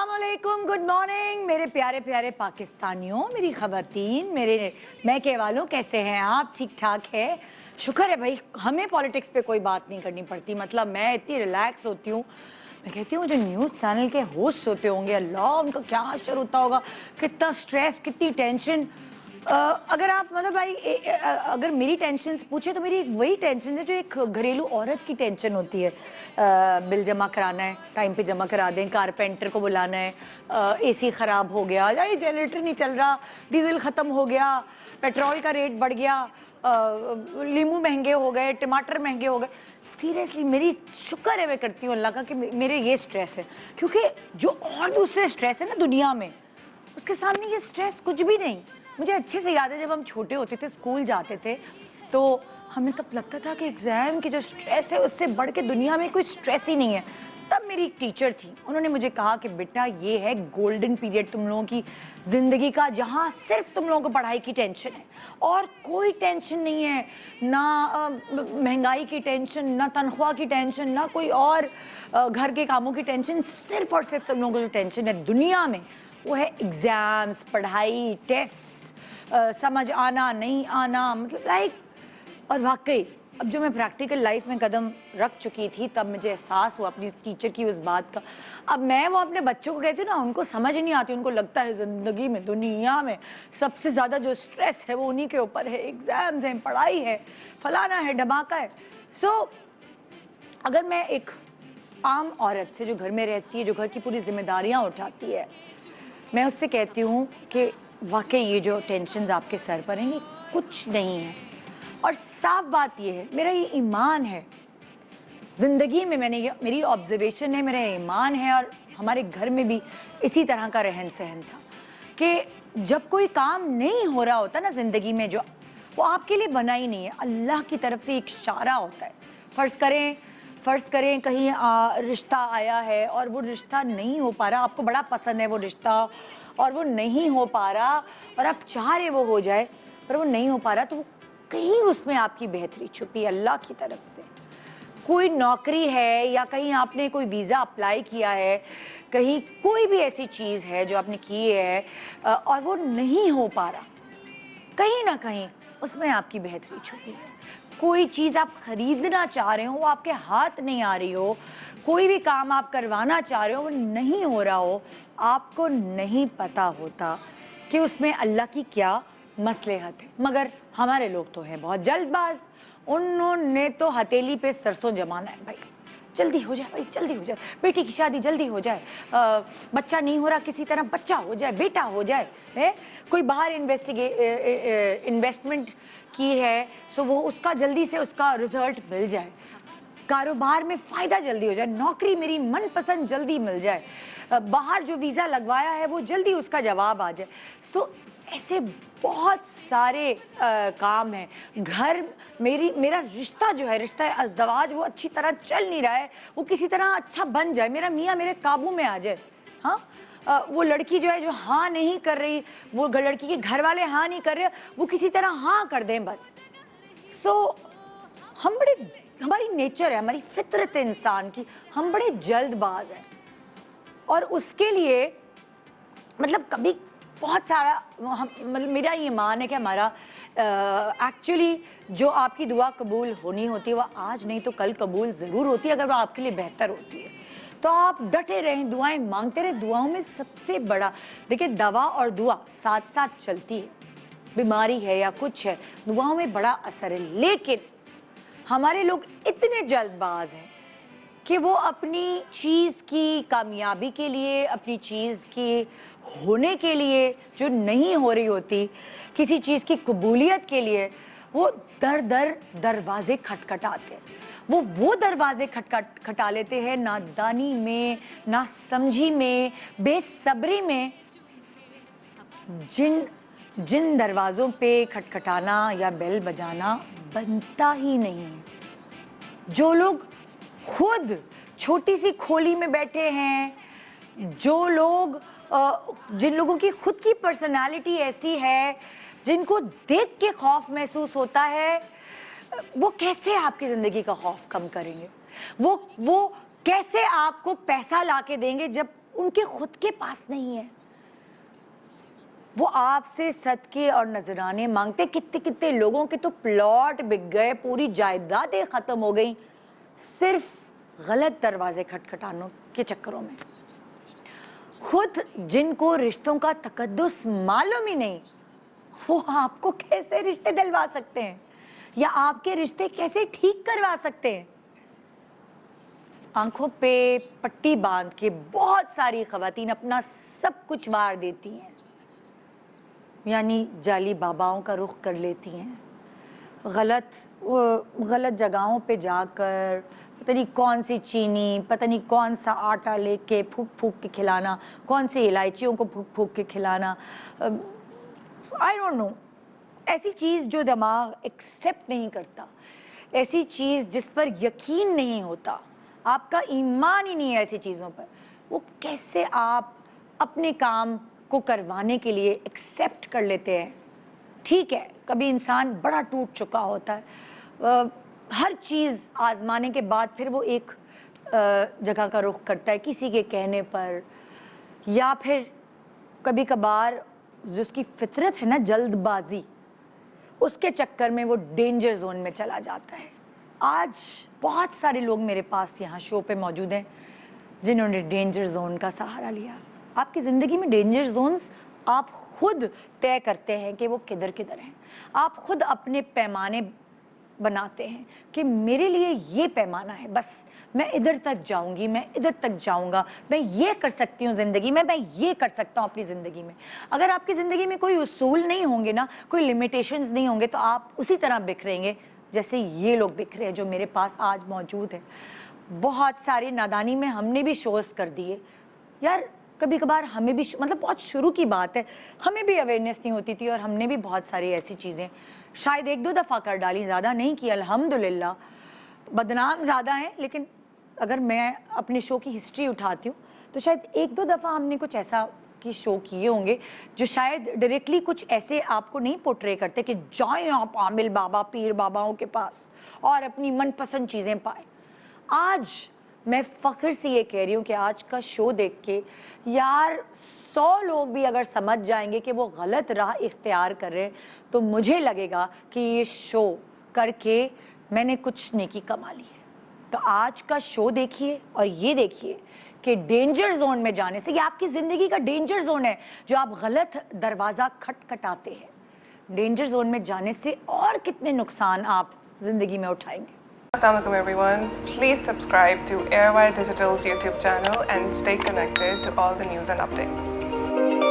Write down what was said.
अस्सलाम वालेकुम, good morning मेरे प्यारे प्यारे पाकिस्तानियों, मेरी ख़वातीन, मेरे मैके वालों, कैसे हैं आप? ठीक ठाक है? शुक्र है भाई, हमें पॉलिटिक्स पे कोई बात नहीं करनी पड़ती। मतलब मैं इतनी रिलैक्स होती हूँ। मैं कहती हूँ जो न्यूज़ चैनल के होस्ट होते होंगे, अल्लाह उनका क्या असर होता होगा, कितना स्ट्रेस, कितनी टेंशन। अगर आप मतलब भाई अगर मेरी टेंशन पूछे तो मेरी वही टेंशन है जो एक घरेलू औरत की टेंशन होती है। बिल जमा कराना है, टाइम पे जमा करा दें, कारपेंटर को बुलाना है, एसी ख़राब हो गया, या जनरेटर नहीं चल रहा, डीजल ख़त्म हो गया, पेट्रोल का रेट बढ़ गया, नींबू महंगे हो गए, टमाटर महंगे हो गए। सीरियसली मेरी शुक्र है, मैं करती हूँ अल्लाह का कि मेरे ये स्ट्रेस है, क्योंकि जो और दूसरे स्ट्रेस है ना दुनिया में, उसके सामने ये स्ट्रेस कुछ भी नहीं। मुझे अच्छे से याद है जब हम छोटे होते थे, स्कूल जाते थे, तो हमें तब लगता था कि एग्ज़ाम की जो स्ट्रेस है उससे बढ़ के दुनिया में कोई स्ट्रेस ही नहीं है। तब मेरी एक टीचर थी, उन्होंने मुझे कहा कि बेटा ये है गोल्डन पीरियड तुम लोगों की ज़िंदगी का, जहाँ सिर्फ तुम लोगों को पढ़ाई की टेंशन है और कोई टेंशन नहीं है, ना महंगाई की टेंशन, ना तनख्वाह की टेंशन, ना कोई और घर के कामों की टेंशन। सिर्फ और सिर्फ तुम लोगों को जो टेंशन है दुनिया में वो है एग्ज़ाम्स, पढ़ाई, टेस्ट, समझ आना नहीं आना, मतलब लाइक। और वाकई अब जो मैं प्रैक्टिकल लाइफ में कदम रख चुकी थी, तब मुझे एहसास हुआ अपनी टीचर की उस बात का। अब मैं वो अपने बच्चों को कहती हूँ ना, उनको समझ नहीं आती, उनको लगता है ज़िंदगी में, दुनिया में सबसे ज़्यादा जो स्ट्रेस है वो उन्हीं के ऊपर है, एग्ज़ाम्स हैं, पढ़ाई है, फलाना है, धमाका है। अगर मैं एक आम औरत से जो घर में रहती है, जो घर की पूरी जिम्मेदारियाँ उठाती है, मैं उससे कहती हूँ कि वाकई ये जो टेंशन्स आपके सर पर हैं ये कुछ नहीं है। और साफ बात ये है, मेरा ये ईमान है, ज़िंदगी में मैंने ये, मेरी ऑब्जर्वेशन है, मेरा ईमान है, और हमारे घर में भी इसी तरह का रहन सहन था कि जब कोई काम नहीं हो रहा होता ना ज़िंदगी में, जो वो आपके लिए बना ही नहीं है, अल्लाह की तरफ से एक इशारा होता है। फ़र्ज़ करें कहीं रिश्ता आया है और वो रिश्ता नहीं हो पा रहा, आपको बड़ा पसंद है वो रिश्ता और वो नहीं हो पा रहा, और आप चाह रहे वो हो जाए पर वो नहीं हो पा रहा, तो कहीं उसमें आपकी बेहतरी छुपी है अल्लाह की तरफ से। कोई नौकरी है, या कहीं आपने कोई वीज़ा अप्लाई किया है, कहीं कोई भी ऐसी चीज़ है जो आपने की है और वो नहीं हो पा रहा, कहीं ना कहीं उसमें आपकी बेहतरी छुपी है। कोई चीज़ आप खरीदना चाह रहे हो, वो आपके हाथ नहीं आ रही हो, कोई भी काम आप करवाना चाह रहे हो, वो नहीं हो रहा हो, आपको नहीं पता होता कि उसमें अल्लाह की क्या मसलहत है। मगर हमारे लोग तो हैं बहुत जल्दबाज, उन्होंने तो हथेली पे सरसों जमाना है, भाई जल्दी हो जाए, भाई जल्दी हो जाए, बेटी की शादी जल्दी हो जाए, बच्चा नहीं हो रहा, किसी तरह बच्चा हो जाए, बेटा हो जाए, है कोई बाहर इन्वेस्टमेंट की है, सो वो उसका जल्दी से उसका रिजल्ट मिल जाए, कारोबार में फ़ायदा जल्दी हो जाए, नौकरी मेरी मनपसंद जल्दी मिल जाए, बाहर जो वीज़ा लगवाया है वो जल्दी उसका जवाब आ जाए। सो ऐसे बहुत सारे काम हैं। घर, मेरा रिश्ता जो है, रिश्ता अज़दवाज, वो अच्छी तरह चल नहीं रहा है, वो किसी तरह अच्छा बन जाए, मेरा मियाँ मेरे काबू में आ जाए। हाँ, वो लड़की जो है जो हाँ नहीं कर रही, वो लड़की के घर वाले हाँ नहीं कर रहे, वो किसी तरह हाँ कर दें बस। हम बड़े, हमारी नेचर है, हमारी फितरत है इंसान की, हम बड़े जल्दबाज हैं, और उसके लिए मतलब कभी बहुत सारा मतलब मेरा ये मान है कि हमारा एक्चुअली जो आपकी दुआ कबूल होनी होती है वो आज नहीं तो कल कबूल ज़रूर होती है, अगर वो आपके लिए बेहतर होती है। तो आप डटे रहें, दुआएं मांगते रहें। दुआओं में सबसे बड़ा, देखिए दवा और दुआ साथ साथ चलती है, बीमारी है या कुछ है, दुआओं में बड़ा असर है। लेकिन हमारे लोग इतने जल्दबाज हैं कि वो अपनी चीज़ की कामयाबी के लिए, अपनी चीज़ की होने के लिए जो नहीं हो रही होती, किसी चीज़ की कबूलियत के लिए वो दरवाजे खटखटाते हैं। वो दरवाजे खटखटा लेते हैं नादानी में, ना समझी में, बेसब्री में। जिन दरवाज़ों पे खटखटाना या बेल बजाना बनता ही नहीं है, जो लोग खुद छोटी सी खोली में बैठे हैं, जो लोग जिन लोगों की खुद की पर्सनालिटी ऐसी है, जिनको देख के खौफ महसूस होता है, वो कैसे आपकी ज़िंदगी का खौफ कम करेंगे? वो कैसे आपको पैसा ला के देंगे जब उनके खुद के पास नहीं है। वो आपसे सदके और नजराने मांगते। कितने कितने लोगों के तो प्लॉट बिक गए, पूरी जायदादें खत्म हो गई, सिर्फ गलत दरवाजे खटखटाने के चक्करों में। खुद जिनको रिश्तों का तकद्दुस मालूम ही नहीं, वो आपको कैसे रिश्ते दिलवा सकते हैं या आपके रिश्ते कैसे ठीक करवा सकते हैं? आंखों पे पट्टी बांध के बहुत सारी खवातीन अपना सब कुछ वार देती हैं, यानी जाली बाबाओं का रुख कर लेती हैं। गलत जगहों पे जाकर पता नहीं कौन सी चीनी, पता नहीं कौन सा आटा लेके फूक फूक के खिलाना, कौन सी इलायचियों को फूक फूक के खिलाना, आई डोंट नो। ऐसी चीज़ जो दिमाग एक्सेप्ट नहीं करता, ऐसी चीज़ जिस पर यकीन नहीं होता, आपका ईमान ही नहीं है ऐसी चीज़ों पर, वो कैसे आप अपने काम को करवाने के लिए एक्सेप्ट कर लेते हैं? ठीक है, कभी इंसान बड़ा टूट चुका होता है, हर चीज़ आजमाने के बाद फिर वो एक जगह का रुख करता है किसी के कहने पर, या फिर कभी कभार जो उसकी फितरत है ना, जल्दबाजी, उसके चक्कर में वो डेंजर जोन में चला जाता है। आज बहुत सारे लोग मेरे पास यहाँ शो पे मौजूद हैं जिन्होंने डेंजर जोन का सहारा लिया। आपकी ज़िंदगी में डेंजर जोन्स आप खुद तय करते हैं कि वो किधर किधर हैं। आप खुद अपने पैमाने बनाते हैं कि मेरे लिए ये पैमाना है, बस मैं इधर तक जाऊंगी, मैं इधर तक जाऊंगा, मैं ये कर सकती हूँ ज़िंदगी में, मैं ये कर सकता हूँ अपनी ज़िंदगी में। अगर आपकी ज़िंदगी में कोई उसूल नहीं होंगे ना, कोई लिमिटेशंस नहीं होंगे, तो आप उसी तरह बिखरेंगे जैसे ये लोग बिखरे हैं जो मेरे पास आज मौजूद है। बहुत सारी नादानी में हमने भी शोज़ कर दिए यार, कभी कभार हमें भी, मतलब बहुत शुरू की बात है, हमें भी अवेयरनेस नहीं होती थी और हमने भी बहुत सारी ऐसी चीज़ें शायद एक दो दफ़ा कर डाली, ज़्यादा नहीं की। अल्हम्दुलिल्लाह बदनाम ज़्यादा हैं, लेकिन अगर मैं अपने शो की हिस्ट्री उठाती हूँ तो शायद एक दो दफ़ा हमने कुछ ऐसा कि शो किए होंगे जो शायद डायरेक्टली कुछ ऐसे आपको नहीं पोर्ट्रे करते कि जाएं आप आमिल बाबा, पीर बाबाओं के पास और अपनी मनपसंद चीज़ें पाएं। आज मैं फ़ख्र से ये कह रही हूँ कि आज का शो देख के यार 100 लोग भी अगर समझ जाएंगे कि वो गलत राह इख्तियार कर रहे हैं, तो मुझे लगेगा कि ये शो करके मैंने कुछ नेकी कमा ली है। तो आज का शो देखिए और ये देखिए कि डेंजर जोन में जाने से, ये आपकी ज़िंदगी का डेंजर जोन है जो आप गलत दरवाज़ा खटखटाते हैं। डेंजर जोन में जाने से और कितने नुकसान आप ज़िंदगी में उठाएंगे। Assalamualaikum everyone. Please subscribe to Airwire Digital's YouTube channel and stay connected to all the news and updates.